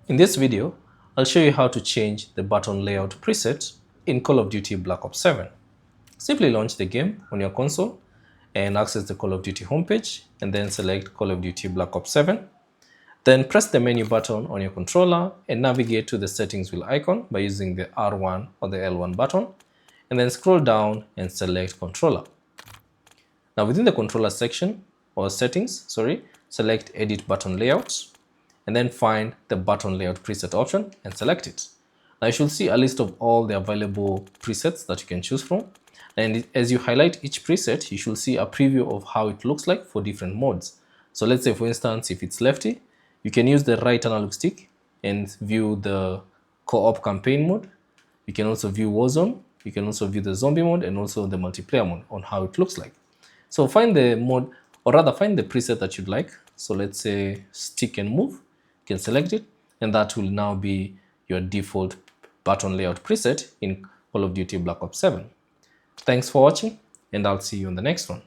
In this video, I'll show you how to change the button layout preset in Call of Duty Black Ops 7. Simply launch the game on your console and access the Call of Duty homepage and then select Call of Duty Black Ops 7. Then press the menu button on your controller and navigate to the settings wheel icon by using the R1 or the L1 button, and then scroll down and select controller. Now within the controller section or settings, select edit button layouts and then find the button layout preset option and select it. Now you should see a list of all the available presets that you can choose from. And as you highlight each preset, you should see a preview of how it looks like for different modes. So let's say, for instance, if it's lefty, you can use the right analog stick and view the co-op campaign mode. You can also view Warzone. You can also view the zombie mode and also the multiplayer mode on how it looks like. So find the mode, or rather find the preset that you'd like. So let's say stick and move. You can select it, and that will now be your default button layout preset in Call of Duty Black Ops 7. Thanks for watching, and I'll see you on the next one.